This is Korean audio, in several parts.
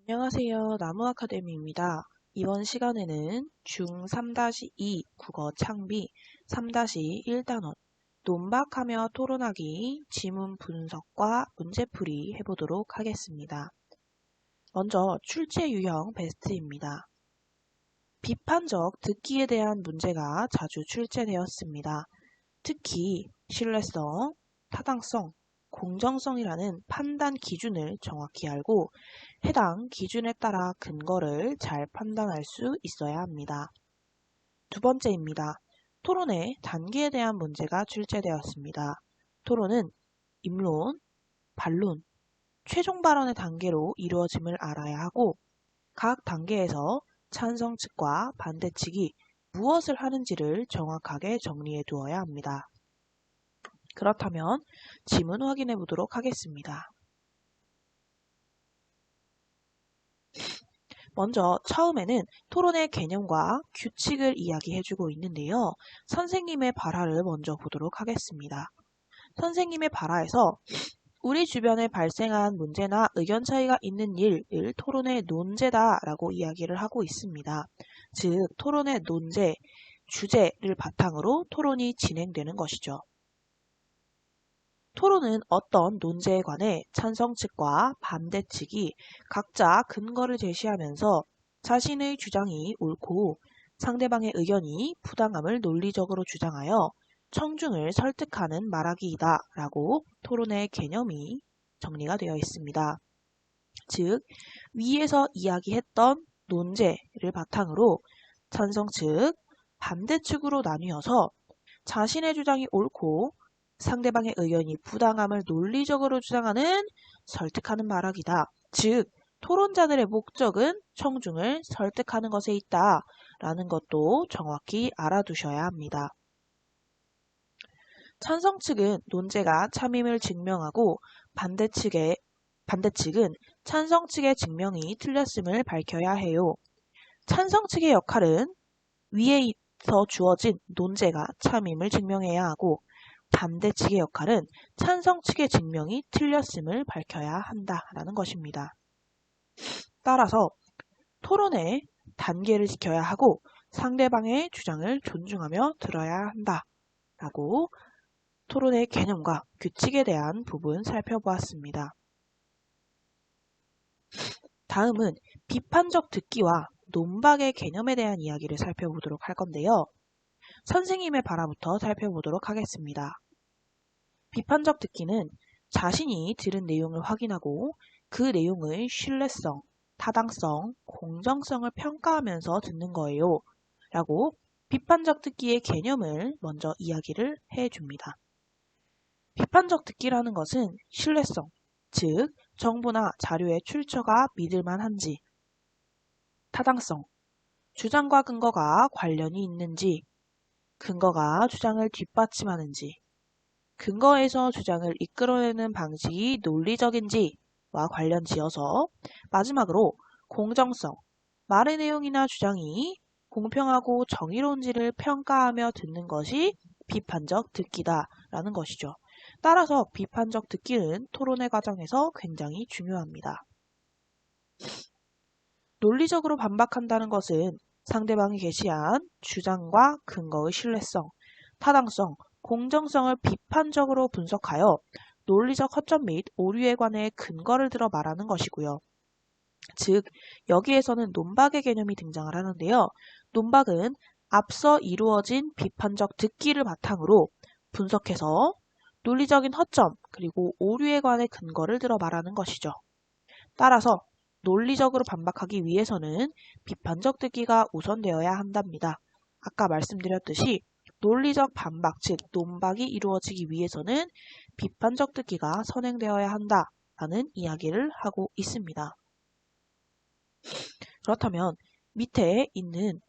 안녕하세요. 나무아카데미입니다. 이번 시간에는 중3-2 국어 창비 3-1단원 논박하며 토론하기 지문 분석과 문제풀이 해보도록 하겠습니다. 먼저 출제 유형 베스트입니다. 비판적 듣기에 대한 문제가 자주 출제되었습니다. 특히 신뢰성, 타당성, 공정성이라는 판단 기준을 정확히 알고 해당 기준에 따라 근거를 잘 판단할 수 있어야 합니다. 두 번째입니다. 토론의 단계에 대한 문제가 출제되었습니다. 토론은 입론, 반론, 최종 발언의 단계로 이루어짐을 알아야 하고 각 단계에서 찬성 측과 반대 측이 무엇을 하는지를 정확하게 정리해 두어야 합니다. 그렇다면 지문 확인해 보도록 하겠습니다. 먼저 처음에는 토론의 개념과 규칙을 이야기해주고 있는데요. 선생님의 발화를 먼저 보도록 하겠습니다. 선생님의 발화에서 우리 주변에 발생한 문제나 의견 차이가 있는 일을 토론의 논제다라고 이야기를 하고 있습니다. 즉 토론의 논제, 주제를 바탕으로 토론이 진행되는 것이죠. 토론은 어떤 논제에 관해 찬성 측과 반대 측이 각자 근거를 제시하면서 자신의 주장이 옳고 상대방의 의견이 부당함을 논리적으로 주장하여 청중을 설득하는 말하기이다 라고 토론의 개념이 정리가 되어 있습니다. 즉, 위에서 이야기했던 논제를 바탕으로 찬성 측, 반대 측으로 나뉘어서 자신의 주장이 옳고 상대방의 의견이 부당함을 논리적으로 주장하는 설득하는 말하기다. 즉, 토론자들의 목적은 청중을 설득하는 것에 있다 라는 것도 정확히 알아두셔야 합니다. 찬성 측은 논제가 참임을 증명하고 반대 측은 찬성 측의 증명이 틀렸음을 밝혀야 해요. 찬성 측의 역할은 위에서 주어진 논제가 참임을 증명해야 하고 반대 측의 역할은 찬성 측의 증명이 틀렸음을 밝혀야 한다라는 것입니다. 따라서 토론의 단계를 지켜야 하고 상대방의 주장을 존중하며 들어야 한다라고 토론의 개념과 규칙에 대한 부분 살펴보았습니다. 다음은 비판적 듣기와 논박의 개념에 대한 이야기를 살펴보도록 할 건데요. 선생님의 발화부터 살펴보도록 하겠습니다. 비판적 듣기는 자신이 들은 내용을 확인하고 그 내용의 신뢰성, 타당성, 공정성을 평가하면서 듣는 거예요. 라고 비판적 듣기의 개념을 먼저 이야기를 해줍니다. 비판적 듣기라는 것은 신뢰성, 즉 정보나 자료의 출처가 믿을만한지, 타당성, 주장과 근거가 관련이 있는지, 근거가 주장을 뒷받침하는지, 근거에서 주장을 이끌어내는 방식이 논리적인지와 관련 지어서 마지막으로 공정성, 말의 내용이나 주장이 공평하고 정의로운지를 평가하며 듣는 것이 비판적 듣기다라는 것이죠. 따라서 비판적 듣기는 토론의 과정에서 굉장히 중요합니다. 논리적으로 반박한다는 것은 상대방이 제시한 주장과 근거의 신뢰성, 타당성, 공정성을 비판적으로 분석하여 논리적 허점 및 오류에 관해 근거를 들어 말하는 것이고요. 즉, 여기에서는 논박의 개념이 등장을 하는데요. 논박은 앞서 이루어진 비판적 듣기를 바탕으로 분석해서 논리적인 허점 그리고 오류에 관해 근거를 들어 말하는 것이죠. 따라서 논리적으로 반박하기 위해서는 비판적 듣기가 우선되어야 한답니다. 아까 말씀드렸듯이 논리적 반박, 즉 논박이 이루어지기 위해서는 비판적 듣기가 선행되어야 한다라는 이야기를 하고 있습니다. 그렇다면 밑에 있는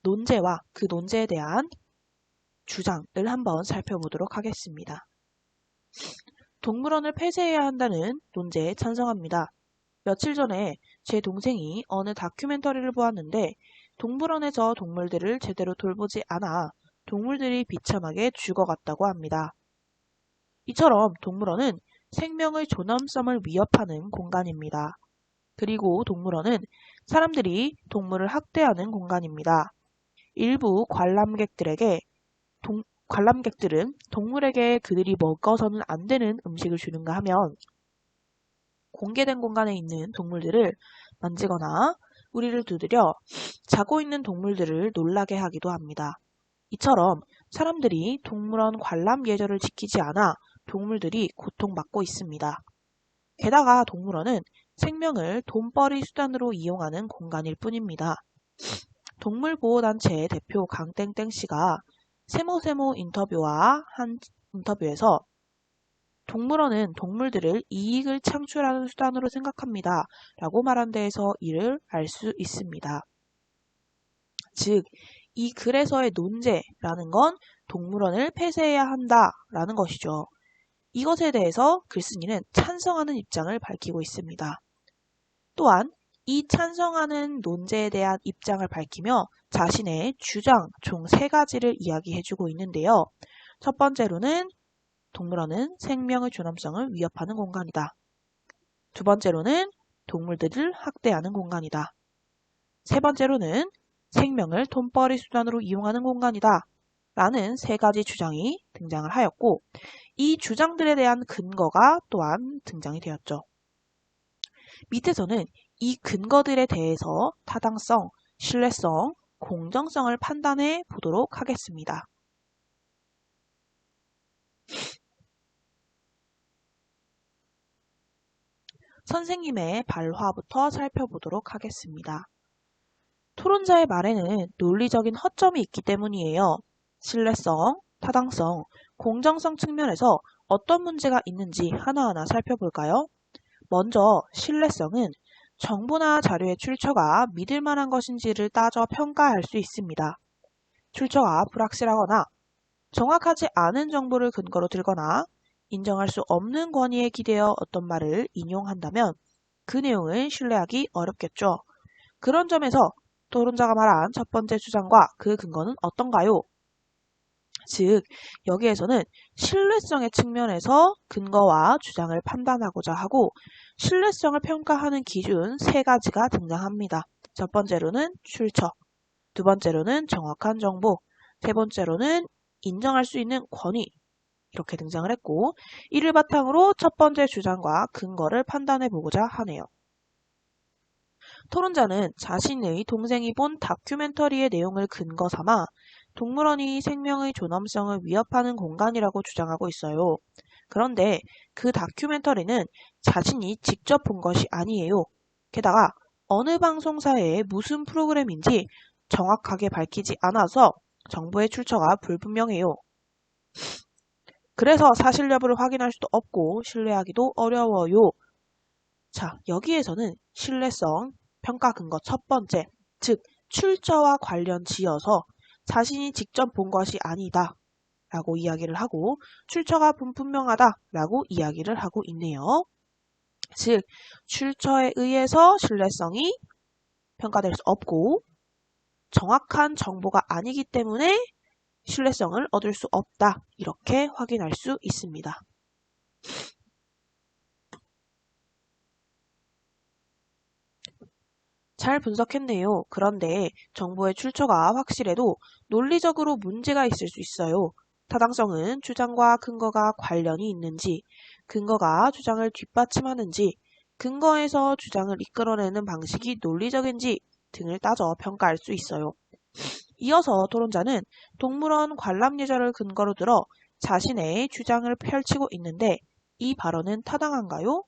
논제와 그 논제에 대한 주장을 한번 살펴보도록 하겠습니다. 동물원을 폐쇄해야 한다는 논제에 찬성합니다. 며칠 전에 제 동생이 어느 다큐멘터리를 보았는데 동물원에서 동물들을 제대로 돌보지 않아 동물들이 비참하게 죽어갔다고 합니다. 이처럼 동물원은 생명의 존엄성을 위협하는 공간입니다. 그리고 동물원은 사람들이 동물을 학대하는 공간입니다. 일부 관람객들은 동물에게 그들이 먹어서는 안 되는 음식을 주는가 하면 공개된 공간에 있는 동물들을 만지거나 우리를 두드려 자고 있는 동물들을 놀라게 하기도 합니다. 이처럼 사람들이 동물원 관람 예절을 지키지 않아 동물들이 고통받고 있습니다. 게다가 동물원은 생명을 돈벌이 수단으로 이용하는 공간일 뿐입니다. 동물보호단체 대표 강땡땡 씨가 세모세모 인터뷰와 한 인터뷰에서 동물원은 동물들을 이익을 창출하는 수단으로 생각합니다. 라고 말한 데에서 이를 알 수 있습니다. 즉, 이 글에서의 논제라는 건 동물원을 폐쇄해야 한다라는 것이죠. 이것에 대해서 글쓴이는 찬성하는 입장을 밝히고 있습니다. 또한 이 찬성하는 논제에 대한 입장을 밝히며 자신의 주장 총 3가지를 이야기해주고 있는데요. 첫 번째로는 동물원은 생명의 존엄성을 위협하는 공간이다. 두 번째로는 동물들을 학대하는 공간이다. 세 번째로는 생명을 돈벌이 수단으로 이용하는 공간이다. 라는 3가지 주장이 등장을 하였고 이 주장들에 대한 근거가 또한 등장이 되었죠. 밑에서는 이 근거들에 대해서 타당성, 신뢰성, 공정성을 판단해 보도록 하겠습니다. 선생님의 발화부터 살펴보도록 하겠습니다. 토론자의 말에는 논리적인 허점이 있기 때문이에요. 신뢰성, 타당성, 공정성 측면에서 어떤 문제가 있는지 하나하나 살펴볼까요? 먼저 신뢰성은 정보나 자료의 출처가 믿을 만한 것인지를 따져 평가할 수 있습니다. 출처가 불확실하거나 정확하지 않은 정보를 근거로 들거나 인정할 수 없는 권위에 기대어 어떤 말을 인용한다면 그 내용을 신뢰하기 어렵겠죠. 그런 점에서 토론자가 말한 첫 번째 주장과 그 근거는 어떤가요? 즉, 여기에서는 신뢰성의 측면에서 근거와 주장을 판단하고자 하고 신뢰성을 평가하는 기준 3가지가 등장합니다. 첫 번째로는 출처, 두 번째로는 정확한 정보, 세 번째로는 인정할 수 있는 권위 이렇게 등장을 했고 이를 바탕으로 첫 번째 주장과 근거를 판단해 보고자 하네요. 토론자는 자신의 동생이 본 다큐멘터리의 내용을 근거 삼아 동물원이 생명의 존엄성을 위협하는 공간이라고 주장하고 있어요. 그런데 그 다큐멘터리는 자신이 직접 본 것이 아니에요. 게다가 어느 방송사의 무슨 프로그램인지 정확하게 밝히지 않아서 정보의 출처가 불분명해요. 그래서 사실 여부를 확인할 수도 없고 신뢰하기도 어려워요. 자, 여기에서는 신뢰성, 평가 근거 첫 번째, 즉 출처와 관련 지어서 자신이 직접 본 것이 아니다 라고 이야기를 하고 출처가 불분명하다 라고 이야기를 하고 있네요. 즉 출처에 의해서 신뢰성이 평가될 수 없고 정확한 정보가 아니기 때문에 신뢰성을 얻을 수 없다 이렇게 확인할 수 있습니다. 잘 분석했네요. 그런데 정보의 출처가 확실해도 논리적으로 문제가 있을 수 있어요. 타당성은 주장과 근거가 관련이 있는지, 근거가 주장을 뒷받침하는지, 근거에서 주장을 이끌어내는 방식이 논리적인지 등을 따져 평가할 수 있어요. 이어서 토론자는 동물원 관람 예절을 근거로 들어 자신의 주장을 펼치고 있는데 이 발언은 타당한가요?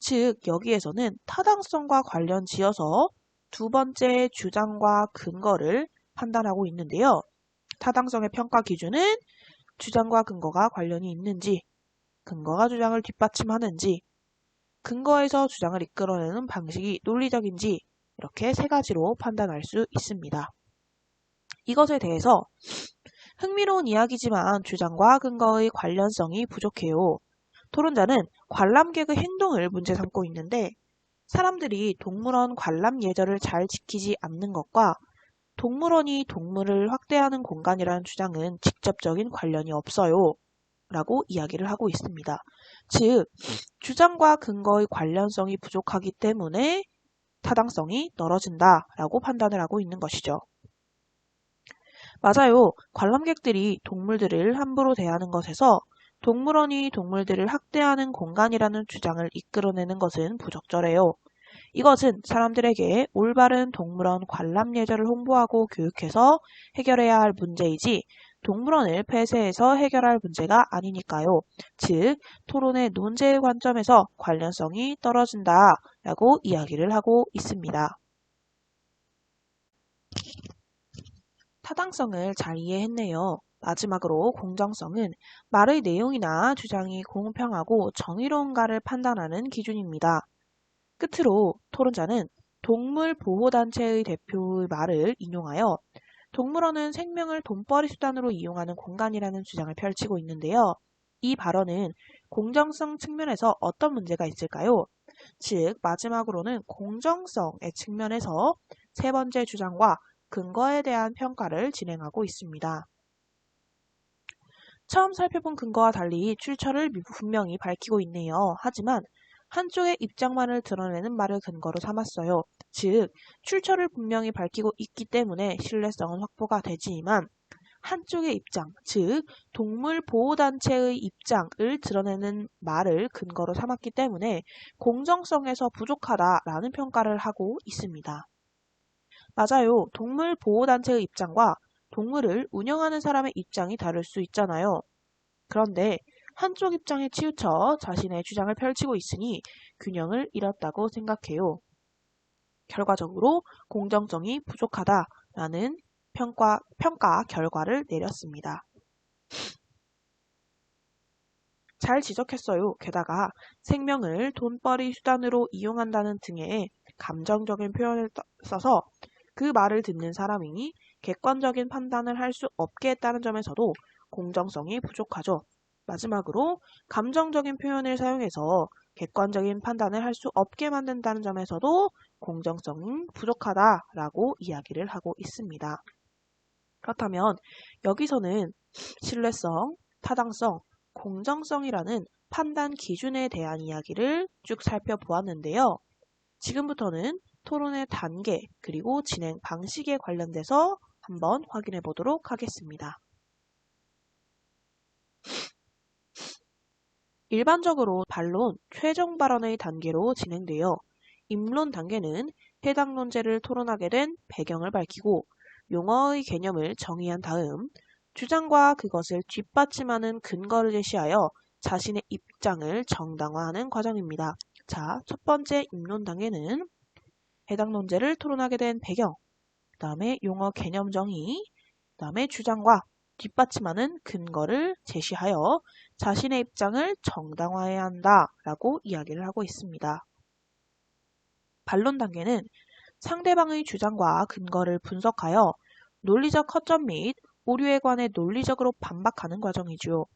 즉 여기에서는 타당성과 관련 지어서 두 번째 주장과 근거를 판단하고 있는데요. 타당성의 평가 기준은 주장과 근거가 관련이 있는지, 근거가 주장을 뒷받침하는지, 근거에서 주장을 이끌어내는 방식이 논리적인지 이렇게 3가지로 판단할 수 있습니다. 이것에 대해서 흥미로운 이야기지만 주장과 근거의 관련성이 부족해요. 토론자는 관람객의 행동을 문제 삼고 있는데 사람들이 동물원 관람 예절을 잘 지키지 않는 것과 동물원이 동물을 확대하는 공간이라는 주장은 직접적인 관련이 없어요. 라고 이야기를 하고 있습니다. 즉, 주장과 근거의 관련성이 부족하기 때문에 타당성이 떨어진다라고 판단을 하고 있는 것이죠. 맞아요. 관람객들이 동물들을 함부로 대하는 것에서 동물원이 동물들을 학대하는 공간이라는 주장을 이끌어내는 것은 부적절해요. 이것은 사람들에게 올바른 동물원 관람 예절을 홍보하고 교육해서 해결해야 할 문제이지 동물원을 폐쇄해서 해결할 문제가 아니니까요. 즉, 토론의 논제의 관점에서 관련성이 떨어진다라고 이야기를 하고 있습니다. 타당성을 잘 이해했네요. 마지막으로 공정성은 말의 내용이나 주장이 공평하고 정의로운가를 판단하는 기준입니다. 끝으로 토론자는 동물보호단체의 대표의 말을 인용하여 동물원은 생명을 돈벌이 수단으로 이용하는 공간이라는 주장을 펼치고 있는데요. 이 발언은 공정성 측면에서 어떤 문제가 있을까요? 즉, 마지막으로는 공정성의 측면에서 세 번째 주장과 근거에 대한 평가를 진행하고 있습니다. 처음 살펴본 근거와 달리 출처를 분명히 밝히고 있네요. 하지만 한쪽의 입장만을 드러내는 말을 근거로 삼았어요. 즉, 출처를 분명히 밝히고 있기 때문에 신뢰성은 확보가 되지만 한쪽의 입장, 즉 동물보호단체의 입장을 드러내는 말을 근거로 삼았기 때문에 공정성에서 부족하다라는 평가를 하고 있습니다. 맞아요. 동물보호단체의 입장과 동물을 운영하는 사람의 입장이 다를 수 있잖아요. 그런데 한쪽 입장에 치우쳐 자신의 주장을 펼치고 있으니 균형을 잃었다고 생각해요. 결과적으로 공정성이 부족하다라는 평가 결과를 내렸습니다. 잘 지적했어요. 게다가 생명을 돈벌이 수단으로 이용한다는 등의 감정적인 표현을 써서 그 말을 듣는 사람이 객관적인 판단을 할 수 없게 했다는 점에서도 공정성이 부족하죠. 마지막으로 감정적인 표현을 사용해서 객관적인 판단을 할 수 없게 만든다는 점에서도 공정성이 부족하다라고 이야기를 하고 있습니다. 그렇다면 여기서는 신뢰성, 타당성, 공정성이라는 판단 기준에 대한 이야기를 쭉 살펴보았는데요. 지금부터는 토론의 단계 그리고 진행 방식에 관련돼서 한번 확인해 보도록 하겠습니다. 일반적으로 반론, 최종 발언의 단계로 진행되어 입론 단계는 해당 논제를 토론하게 된 배경을 밝히고 용어의 개념을 정의한 다음 주장과 그것을 뒷받침하는 근거를 제시하여 자신의 입장을 정당화하는 과정입니다. 자, 첫 번째 입론 단계는 해당 논제를 토론하게 된 배경, 그 다음에 용어 개념 정의, 그 다음에 주장과 뒷받침하는 근거를 제시하여 자신의 입장을 정당화해야 한다라고 이야기를 하고 있습니다. 반론 단계는 상대방의 주장과 근거를 분석하여 논리적 허점 및 오류에 관해 논리적으로 반박하는 과정이죠.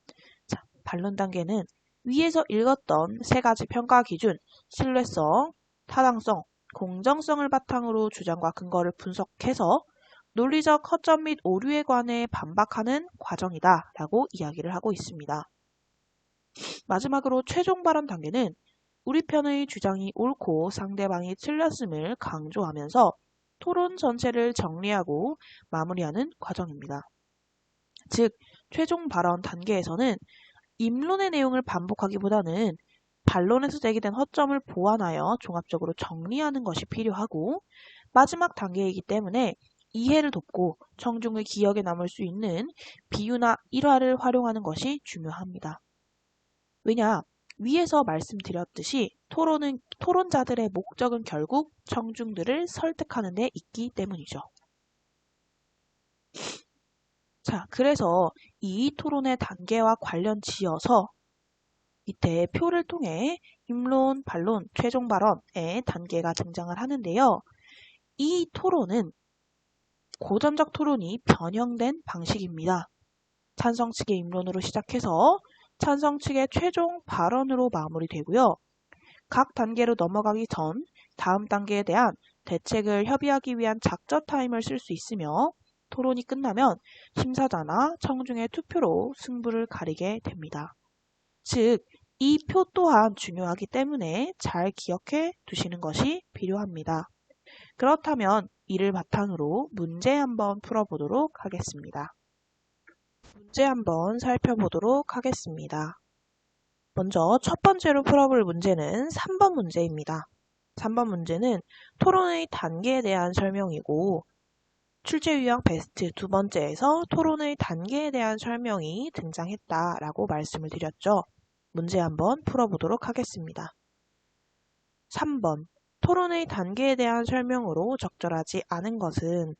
자, 반론 단계는 위에서 읽었던 세 가지 평가 기준, 신뢰성, 타당성, 공정성을 바탕으로 주장과 근거를 분석해서 논리적 허점 및 오류에 관해 반박하는 과정이다 라고 이야기를 하고 있습니다. 마지막으로 최종 발언 단계는 우리 편의 주장이 옳고 상대방이 틀렸음을 강조하면서 토론 전체를 정리하고 마무리하는 과정입니다. 즉, 최종 발언 단계에서는 입론의 내용을 반복하기보다는 반론에서 제기된 허점을 보완하여 종합적으로 정리하는 것이 필요하고 마지막 단계이기 때문에 이해를 돕고 청중의 기억에 남을 수 있는 비유나 일화를 활용하는 것이 중요합니다. 왜냐? 위에서 말씀드렸듯이 토론자들의 목적은 결국 청중들을 설득하는 데 있기 때문이죠. 자, 그래서 이 토론의 단계와 관련 지어서 이때 표를 통해 입론, 반론, 최종 발언의 단계가 등장을 하는데요. 이 토론은 고전적 토론이 변형된 방식입니다. 찬성 측의 입론으로 시작해서 찬성 측의 최종 발언으로 마무리되고요. 각 단계로 넘어가기 전 다음 단계에 대한 대책을 협의하기 위한 작전 타임을 쓸 수 있으며 토론이 끝나면 심사자나 청중의 투표로 승부를 가리게 됩니다. 즉, 이 표 또한 중요하기 때문에 잘 기억해 두시는 것이 필요합니다. 그렇다면 이를 바탕으로 문제 한번 풀어보도록 하겠습니다. 문제 한번 살펴보도록 하겠습니다. 먼저 첫 번째로 풀어볼 문제는 3번 문제입니다. 3번 문제는 토론의 단계에 대한 설명이고 출제 유형 베스트 두 번째에서 토론의 단계에 대한 설명이 등장했다라고 말씀을 드렸죠. 문제 한번 풀어보도록 하겠습니다. 3번 토론의 단계에 대한 설명으로 적절하지 않은 것은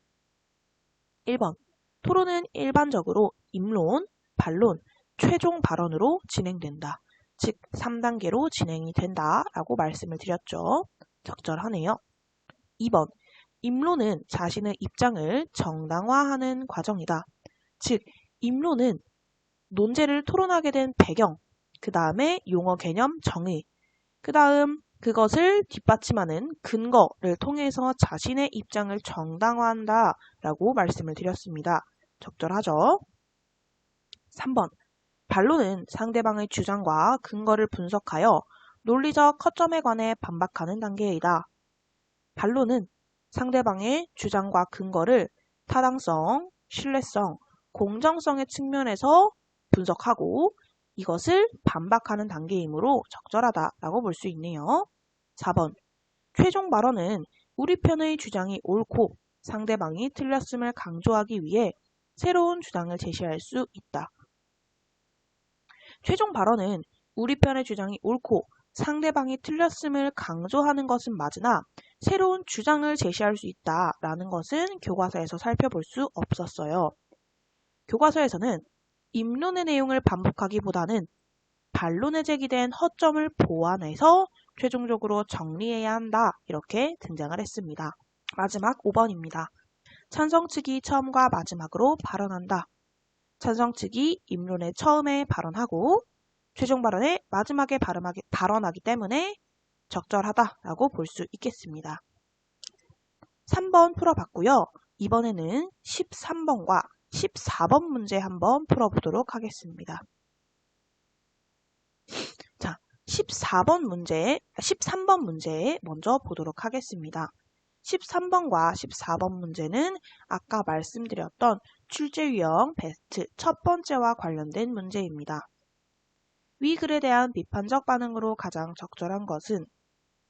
1번 토론은 일반적으로 입론, 반론, 최종 발언으로 진행된다. 즉 3단계로 진행이 된다 라고 말씀을 드렸죠. 적절하네요. 2번 입론은 자신의 입장을 정당화하는 과정이다. 즉 입론은 논제를 토론하게 된 배경, 그 다음에 용어 개념 정의, 그 다음 그것을 뒷받침하는 근거를 통해서 자신의 입장을 정당화한다 라고 말씀을 드렸습니다. 적절하죠? 3번 반론은 상대방의 주장과 근거를 분석하여 논리적 허점에 관해 반박하는 단계이다. 반론은 상대방의 주장과 근거를 타당성, 신뢰성, 공정성의 측면에서 분석하고 이것을 반박하는 단계이므로 적절하다라고 볼 수 있네요. 4번 최종 발언은 우리 편의 주장이 옳고 상대방이 틀렸음을 강조하기 위해 새로운 주장을 제시할 수 있다. 최종 발언은 우리 편의 주장이 옳고 상대방이 틀렸음을 강조하는 것은 맞으나 새로운 주장을 제시할 수 있다라는 것은 교과서에서 살펴볼 수 없었어요. 교과서에서는 입론의 내용을 반복하기보다는 반론에 제기된 허점을 보완해서 최종적으로 정리해야 한다 이렇게 등장을 했습니다. 마지막 5번입니다. 찬성 측이 처음과 마지막으로 발언한다. 찬성 측이 입론의 처음에 발언하고 최종 발언의 마지막에 발언하기 때문에 적절하다라고 볼 수 있겠습니다. 3번 풀어봤고요. 이번에는 13번과 14번 문제 한번 풀어보도록 하겠습니다. 자, 13번 문제 먼저 보도록 하겠습니다. 13번과 14번 문제는 아까 말씀드렸던 출제 유형 베스트 첫 번째와 관련된 문제입니다. 위 글에 대한 비판적 반응으로 가장 적절한 것은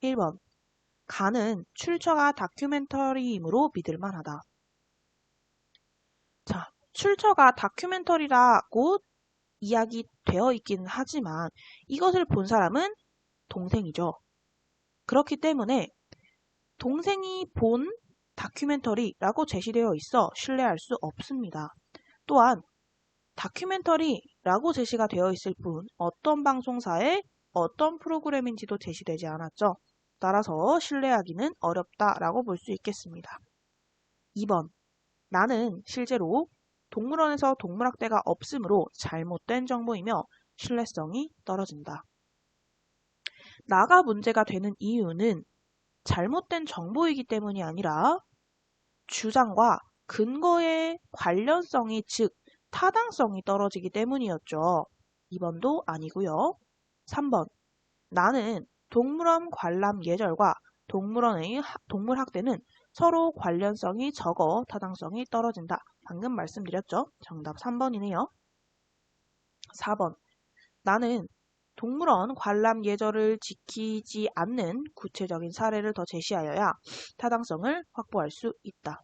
1번 가는 출처가 다큐멘터리이므로 믿을만하다. 자, 출처가 다큐멘터리라고 이야기되어 있기는 하지만 이것을 본 사람은 동생이죠. 그렇기 때문에 동생이 본 다큐멘터리라고 제시되어 있어 신뢰할 수 없습니다. 또한 다큐멘터리라고 제시가 되어 있을 뿐 어떤 방송사의 어떤 프로그램인지도 제시되지 않았죠. 따라서 신뢰하기는 어렵다라고 볼 수 있겠습니다. 2번 나는 실제로 동물원에서 동물학대가 없으므로 잘못된 정보이며 신뢰성이 떨어진다. 나가 문제가 되는 이유는 잘못된 정보이기 때문이 아니라 주장과 근거의 관련성이 즉 타당성이 떨어지기 때문이었죠. 2번도 아니고요. 3번 나는 동물원 관람 예절과 동물원의 동물학대는 서로 관련성이 적어 타당성이 떨어진다. 방금 말씀드렸죠. 정답 3번이네요. 4번 나는 동물원 관람 예절을 지키지 않는 구체적인 사례를 더 제시하여야 타당성을 확보할 수 있다.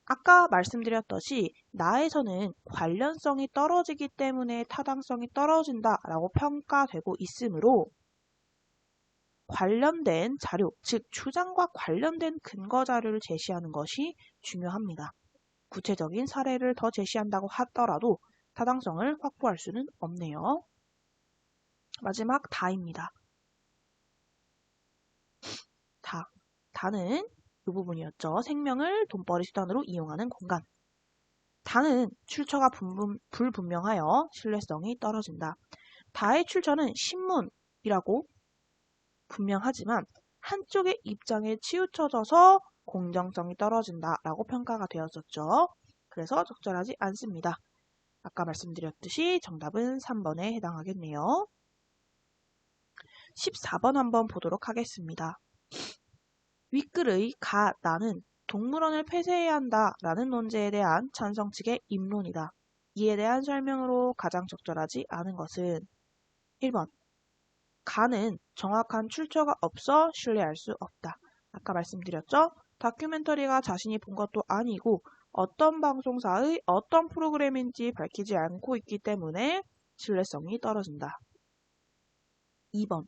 아까 말씀드렸듯이 나에서는 관련성이 떨어지기 때문에 타당성이 떨어진다라고 평가되고 있으므로 관련된 자료, 즉 주장과 관련된 근거 자료를 제시하는 것이 중요합니다. 구체적인 사례를 더 제시한다고 하더라도 타당성을 확보할 수는 없네요. 마지막 다입니다. 다는 이 부분이었죠. 생명을 돈벌이 수단으로 이용하는 공간. 다는 출처가 불분명하여 신뢰성이 떨어진다. 다의 출처는 신문이라고 분명하지만 한쪽의 입장에 치우쳐져서 공정성이 떨어진다라고 평가가 되었었죠. 그래서 적절하지 않습니다. 아까 말씀드렸듯이 정답은 3번에 해당하겠네요. 14번 한번 보도록 하겠습니다. 윗글의 나는 동물원을 폐쇄해야 한다라는 논제에 대한 찬성 측의 입론이다. 이에 대한 설명으로 가장 적절하지 않은 것은 1번. 가는 정확한 출처가 없어 신뢰할 수 없다. 아까 말씀드렸죠? 다큐멘터리가 자신이 본 것도 아니고 어떤 방송사의 어떤 프로그램인지 밝히지 않고 있기 때문에 신뢰성이 떨어진다. 2번.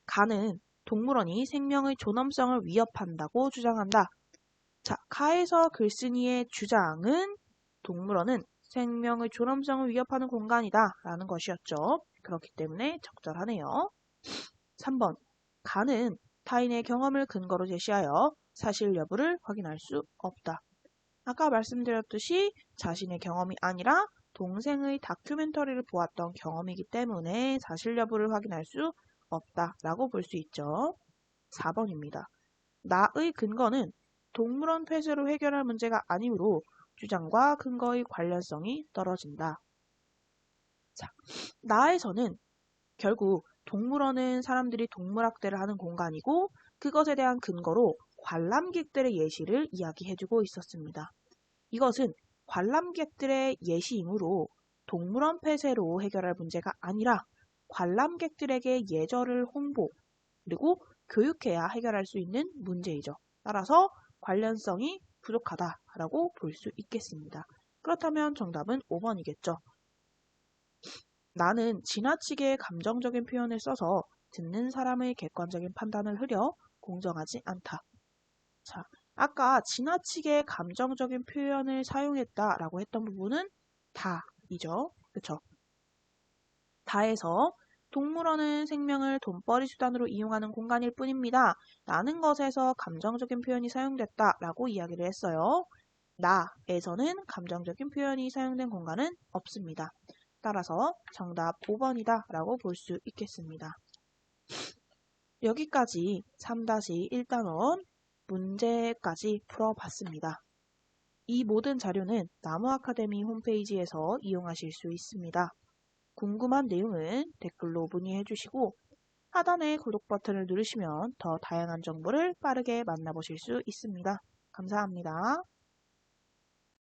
가는 동물원이 생명의 존엄성을 위협한다고 주장한다. 자, 가에서 글쓴이의 주장은 동물원은 생명의 존엄성을 위협하는 공간이다 라는 것이었죠. 그렇기 때문에 적절하네요. 3번. 가는 타인의 경험을 근거로 제시하여 사실 여부를 확인할 수 없다. 아까 말씀드렸듯이 자신의 경험이 아니라 동생의 다큐멘터리를 보았던 경험이기 때문에 사실 여부를 확인할 수 없다라고 볼 수 있죠. 4번입니다. 나의 근거는 동물원 폐쇄로 해결할 문제가 아니므로 주장과 근거의 관련성이 떨어진다. 자, 나에서는 결국 동물원은 사람들이 동물학대를 하는 공간이고 그것에 대한 근거로 관람객들의 예시를 이야기해주고 있었습니다. 이것은 관람객들의 예시이므로 동물원 폐쇄로 해결할 문제가 아니라 관람객들에게 예절을 홍보 그리고 교육해야 해결할 수 있는 문제이죠. 따라서 관련성이 부족하다라고 볼 수 있겠습니다. 그렇다면 정답은 5번이겠죠. 나는 지나치게 감정적인 표현을 써서 듣는 사람의 객관적인 판단을 흐려 공정하지 않다. 자, 아까 지나치게 감정적인 표현을 사용했다라고 했던 부분은 다이죠. 그쵸? 다에서 동물원은 생명을 돈벌이 수단으로 이용하는 공간일 뿐입니다. 라는 것에서 감정적인 표현이 사용됐다라고 이야기를 했어요. 나에서는 감정적인 표현이 사용된 공간은 없습니다. 따라서 정답 5번이다 라고 볼 수 있겠습니다. 여기까지 3-1단원 문제까지 풀어봤습니다. 이 모든 자료는 나무아카데미 홈페이지에서 이용하실 수 있습니다. 궁금한 내용은 댓글로 문의해 주시고 하단의 구독 버튼을 누르시면 더 다양한 정보를 빠르게 만나보실 수 있습니다. 감사합니다.